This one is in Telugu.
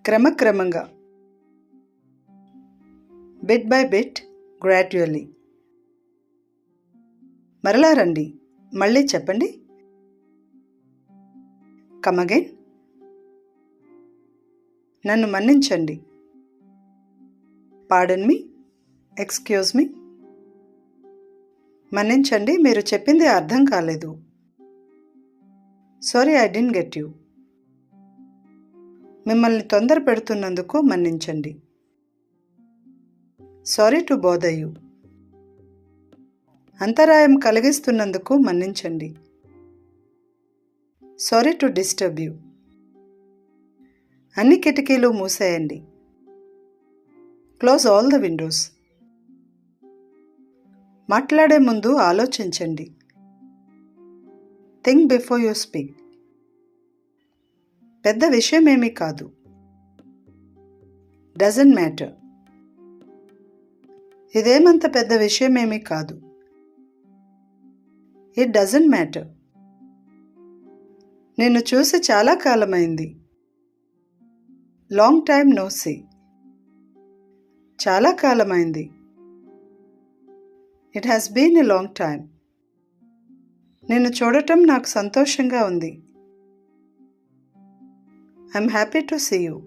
క్రమక్రమంగా, బిట్ బై బిట్, గ్రాడ్యువల్లీ. మరలా రండి, మళ్ళీ చెప్పండి. Come again. నన్ను మన్నించండి. Pardon me, excuse me. మన్నించండి, మీరు చెప్పింది అర్థం కాలేదు. Sorry, I didn't get you. మిమ్మల్ని తొందర పెడుతున్నందుకు మన్నించండి. Sorry to bother you. అంతరాయం కలిగిస్తున్నందుకు మన్నించండి. Sorry to disturb you. అన్ని కిటికీలు మూసేయండి. Close all the windows. మాట్లాడే ముందు ఆలోచించండి. Think before you speak. పెద్ద విషయమేమీ కాదు. Doesn't matter. ఇదేమంత పెద్ద విషయమేమీ కాదు. It doesn't matter. నిన్ను చూసి చాలా కాలమైంది. Long time no see. చాలా కాలమైంది. It has been a long time. నిన్ను చూడటం నాకు సంతోషంగా ఉంది. I'm happy to see you.